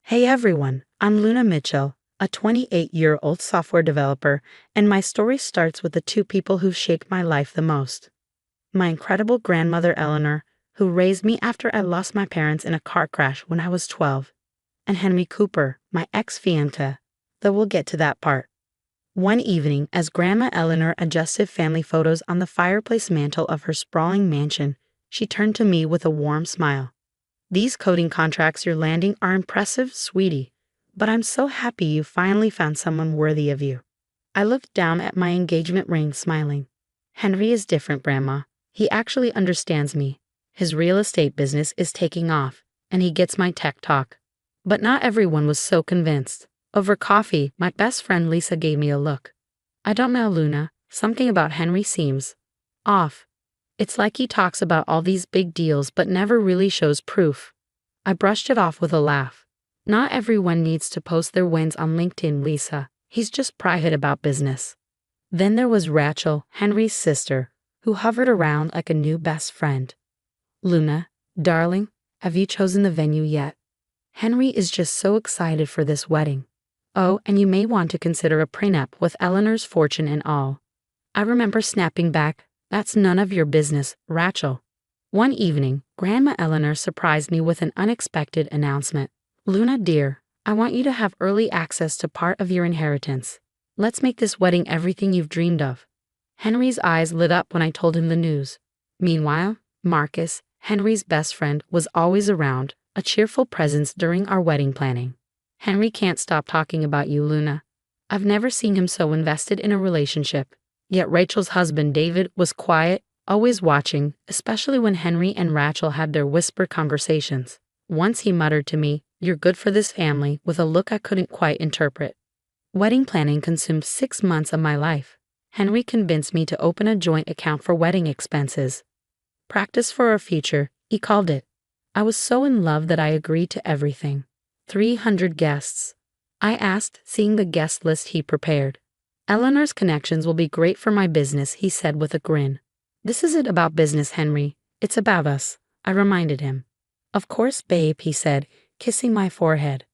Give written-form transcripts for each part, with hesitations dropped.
Hey everyone, I'm Luna Mitchell, a 28-year-old software developer, and my story starts with the two people who shaped my life the most. My incredible grandmother Eleanor, who raised me after I lost my parents in a car crash when I was 12, and Henry Cooper, my ex-fiancé, though we'll get to that part. One evening, as Grandma Eleanor adjusted family photos on the fireplace mantel of her sprawling mansion, she turned to me with a warm smile. "These coding contracts you're landing are impressive, sweetie, but I'm so happy you finally found someone worthy of you." I looked down at my engagement ring, smiling. "Henry is different, Grandma. He actually understands me. His real estate business is taking off, and he gets my tech talk." But not everyone was so convinced. Over coffee, my best friend Lisa gave me a look. "I don't know, Luna. Something about Henry seems off. It's like he talks about all these big deals but never really shows proof." I brushed it off with a laugh. "Not everyone needs to post their wins on LinkedIn, Lisa. He's just private about business." Then there was Rachel, Henry's sister, who hovered around like a new best friend. "Luna, darling, have you chosen the venue yet? Henry is just so excited for this wedding. Oh, and you may want to consider a prenup with Eleanor's fortune and all." I remember snapping back, "That's none of your business, Rachel." One evening, Grandma Eleanor surprised me with an unexpected announcement. "Luna dear, I want you to have early access to part of your inheritance. Let's make this wedding everything you've dreamed of." Henry's eyes lit up when I told him the news. Meanwhile, Marcus, Henry's best friend, was always around, a cheerful presence during our wedding planning. "Henry can't stop talking about you, Luna. I've never seen him so invested in a relationship." Yet Rachel's husband David was quiet, always watching, especially when Henry and Rachel had their whispered conversations. Once he muttered to me, "You're good for this family," with a look I couldn't quite interpret. Wedding planning consumed 6 months of my life. Henry convinced me to open a joint account for wedding expenses. "Practice for our future," he called it. I was so in love that I agreed to everything. 300 guests. I asked, seeing the guest list he prepared. "Eleanor's connections will be great for my business," he said with a grin. "This isn't about business, Henry. It's about us," I reminded him. "Of course, babe," he said, kissing my forehead.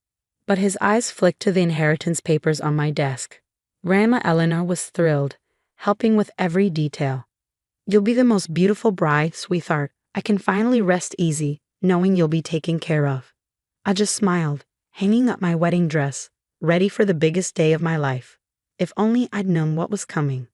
But his eyes flicked to the inheritance papers on my desk. Grandma Eleanor was thrilled, helping with every detail. "You'll be the most beautiful bride, sweetheart. I can finally rest easy, knowing you'll be taken care of." I just smiled, hanging up my wedding dress, ready for the biggest day of my life. If only I'd known what was coming.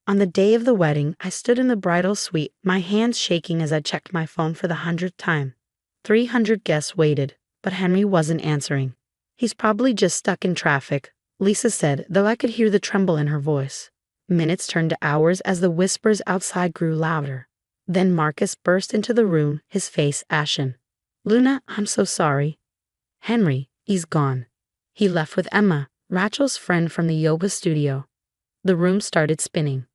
On the day of the wedding, I stood in the bridal suite, my hands shaking as I checked my phone for the 100th time. 300 guests waited, but Henry wasn't answering. "He's probably just stuck in traffic," Lisa said, though I could hear the tremble in her voice. Minutes turned to hours as the whispers outside grew louder. Then Marcus burst into the room, his face ashen. "Luna, I'm so sorry." "Henry, he's gone. He left with Emma, Rachel's friend from the yoga studio." The room started spinning.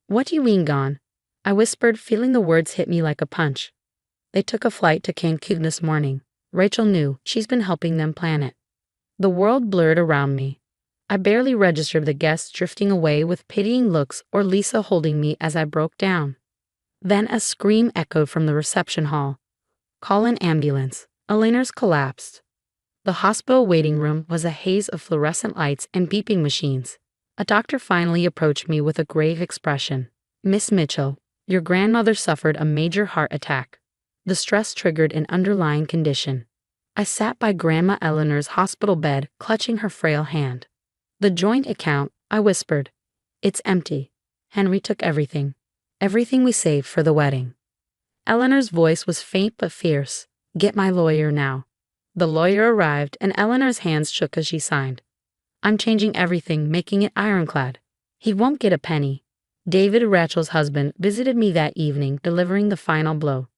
"What do you mean gone?" I whispered, feeling the words hit me like a punch. "They took a flight to Cancun this morning. Rachel knew. She's been helping them plan it." The world blurred around me. I barely registered the guests drifting away with pitying looks or Lisa holding me as I broke down. Then a scream echoed from the reception hall. "Call an ambulance. Eleanor's collapsed." The hospital waiting room was a haze of fluorescent lights and beeping machines. A doctor finally approached me with a grave expression. "Miss Mitchell, your grandmother suffered a major heart attack. The stress triggered an underlying condition." I sat by Grandma Eleanor's hospital bed, clutching her frail hand. "The joint account," I whispered. "It's empty. Henry took everything. Everything we saved for the wedding." Eleanor's voice was faint but fierce. "Get my lawyer now." The lawyer arrived, and Eleanor's hands shook as she signed. "I'm changing everything, making it ironclad. He won't get a penny." David, Rachel's husband, visited me that evening, delivering the final blow.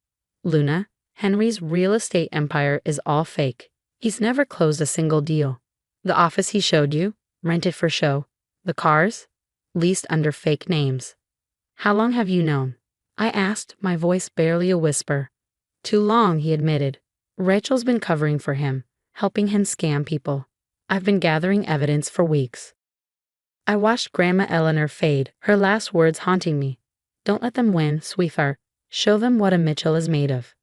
"Luna, Henry's real estate empire is all fake. He's never closed a single deal. The office he showed you, rented for show. The cars, leased under fake names." "How long have you known?" I asked, my voice barely a whisper. "Too long," he admitted. "Rachel's been covering for him, helping him scam people. I've been gathering evidence for weeks." I watched Grandma Eleanor fade, her last words haunting me. "Don't let them win, sweetheart. Show them what a Mitchell is made of."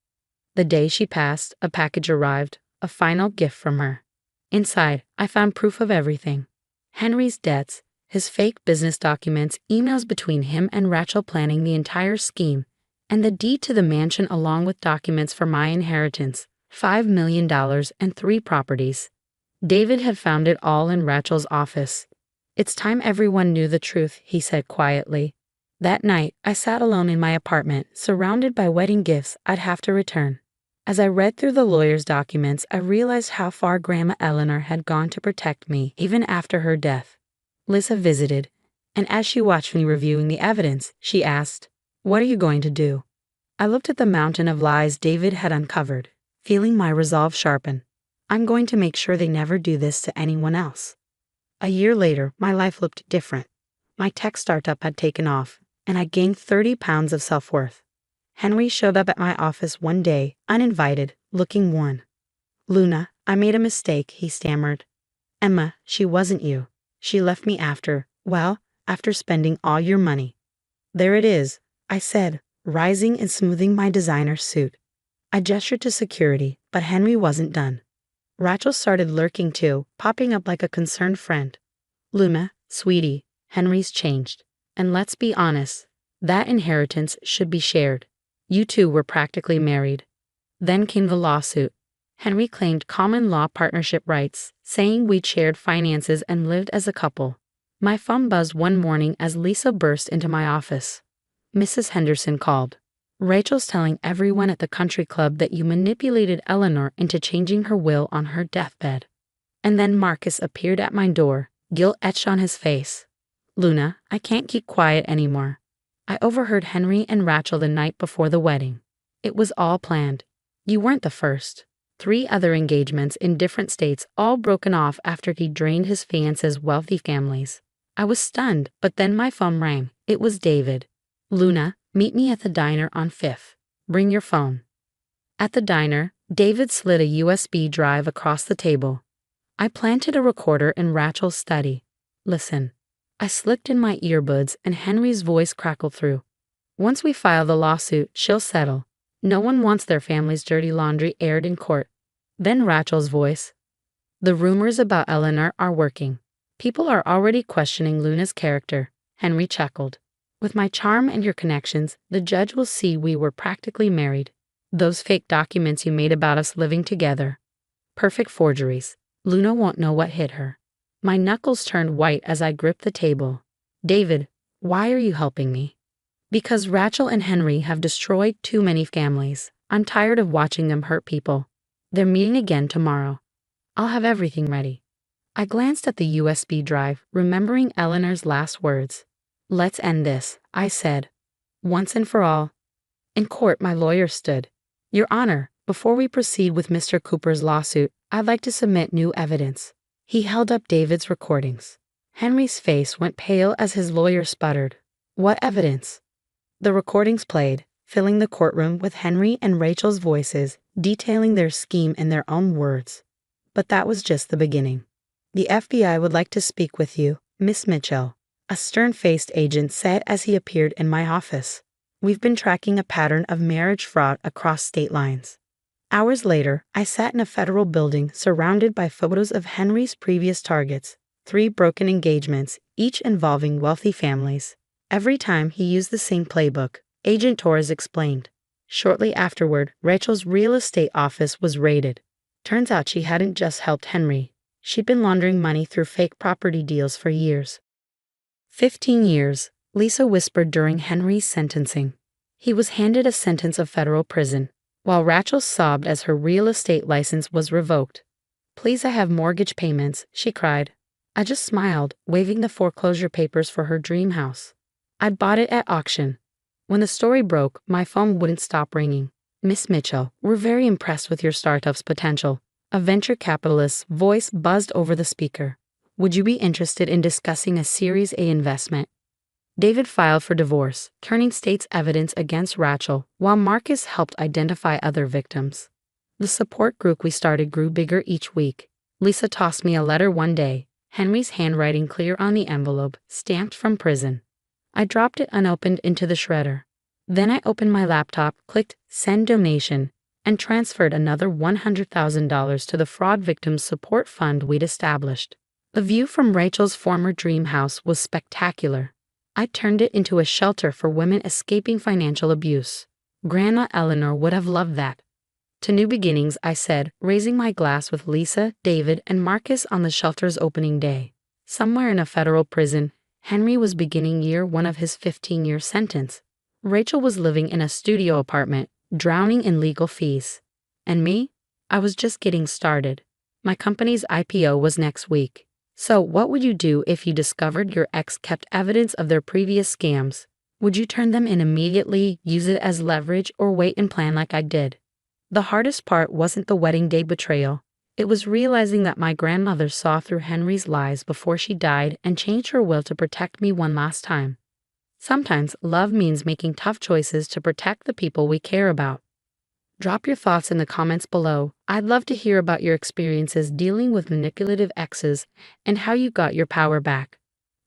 The day she passed, a package arrived, a final gift from her. Inside, I found proof of everything. Henry's debts, his fake business documents, emails between him and Rachel planning the entire scheme, and the deed to the mansion along with documents for my inheritance, $5 million and 3 properties. David had found it all in Rachel's office. "It's time everyone knew the truth," he said quietly. That night, I sat alone in my apartment, surrounded by wedding gifts I'd have to return. As I read through the lawyer's documents, I realized how far Grandma Eleanor had gone to protect me, even after her death. Lisa visited, and as she watched me reviewing the evidence, she asked, "What are you going to do?" I looked at the mountain of lies David had uncovered, feeling my resolve sharpen. "I'm going to make sure they never do this to anyone else." A year later, my life looked different. My tech startup had taken off, and I gained 30 pounds of self-worth. Henry showed up at my office one day, uninvited, looking worn. "Luna, I made a mistake," he stammered. "Emma, she wasn't you. She left me after spending all your money." "There it is," I said, rising and smoothing my designer suit. I gestured to security, but Henry wasn't done. Rachel started lurking too, popping up like a concerned friend. "Luna, sweetie, Henry's changed. And let's be honest, that inheritance should be shared. You two were practically married." Then came the lawsuit. Henry claimed common law partnership rights, saying we'd shared finances and lived as a couple. My phone buzzed one morning as Lisa burst into my office. "Mrs. Henderson called. Rachel's telling everyone at the country club that you manipulated Eleanor into changing her will on her deathbed." And then Marcus appeared at my door, guilt etched on his face. "Luna, I can't keep quiet anymore. I overheard Henry and Rachel the night before the wedding. It was all planned. You weren't the first. 3 other engagements in different states, all broken off after he drained his fiancé's wealthy families." I was stunned, but then my phone rang. It was David. "Luna, meet me at the diner on 5th. Bring your phone." At the diner, David slid a USB drive across the table. I planted a recorder in Rachel's study. "Listen." I slipped in my earbuds and Henry's voice crackled through. "Once we file the lawsuit, she'll settle. No one wants their family's dirty laundry aired in court." Then Rachel's voice. "The rumors about Eleanor are working. People are already questioning Luna's character." Henry chuckled. "With my charm and your connections, the judge will see we were practically married. Those fake documents you made about us living together. Perfect forgeries. Luna won't know what hit her." My knuckles turned white as I gripped the table. "David, why are you helping me?" "Because Rachel and Henry have destroyed too many families. I'm tired of watching them hurt people. They're meeting again tomorrow. I'll have everything ready." I glanced at the USB drive, remembering Eleanor's last words. "Let's end this," I said. "Once and for all." In court, my lawyer stood. "Your Honor, before we proceed with Mr. Cooper's lawsuit, I'd like to submit new evidence." He held up David's recordings. Henry's face went pale as his lawyer sputtered. "What evidence?" The recordings played, filling the courtroom with Henry and Rachel's voices, detailing their scheme in their own words. But that was just the beginning. "The FBI would like to speak with you, Miss Mitchell," a stern-faced agent said as he appeared in my office. "We've been tracking a pattern of marriage fraud across state lines." Hours later, I sat in a federal building surrounded by photos of Henry's previous targets, 3 broken engagements, each involving wealthy families. Every time he used the same playbook, Agent Torres explained. Shortly afterward, Rachel's real estate office was raided. Turns out she hadn't just helped Henry. She'd been laundering money through fake property deals for years. 15 years, Lisa whispered during Henry's sentencing. He was handed a sentence of federal prison, while Rachel sobbed as her real estate license was revoked. "Please, I have mortgage payments," she cried. I just smiled, waving the foreclosure papers for her dream house. I'd bought it at auction. When the story broke, my phone wouldn't stop ringing. "Miss Mitchell, we're very impressed with your startup's potential." A venture capitalist's voice buzzed over the speaker. "Would you be interested in discussing a Series A investment?" David filed for divorce, turning state's evidence against Rachel, while Marcus helped identify other victims. The support group we started grew bigger each week. Lisa tossed me a letter one day, Henry's handwriting clear on the envelope, stamped from prison. I dropped it unopened into the shredder. Then I opened my laptop, clicked Send Donation, and transferred another $100,000 to the fraud victims support fund we'd established. The view from Rachel's former dream house was spectacular. I turned it into a shelter for women escaping financial abuse. Grandma Eleanor would have loved that. To new beginnings, I said, raising my glass with Lisa, David, and Marcus on the shelter's opening day. Somewhere in a federal prison, Henry was beginning year one of his 15-year sentence. Rachel was living in a studio apartment, drowning in legal fees. And me? I was just getting started. My company's IPO was next week. So what would you do if you discovered your ex kept evidence of their previous scams? Would you turn them in immediately, use it as leverage, or wait and plan like I did? The hardest part wasn't the wedding day betrayal. It was realizing that my grandmother saw through Henry's lies before she died and changed her will to protect me one last time. Sometimes love means making tough choices to protect the people we care about. Drop your thoughts in the comments below. I'd love to hear about your experiences dealing with manipulative exes and how you got your power back.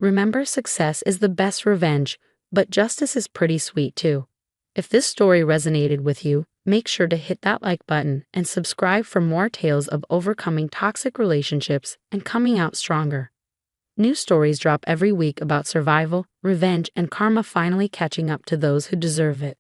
Remember, success is the best revenge, but justice is pretty sweet too. If this story resonated with you, make sure to hit that like button and subscribe for more tales of overcoming toxic relationships and coming out stronger. New stories drop every week about survival, revenge, and karma finally catching up to those who deserve it.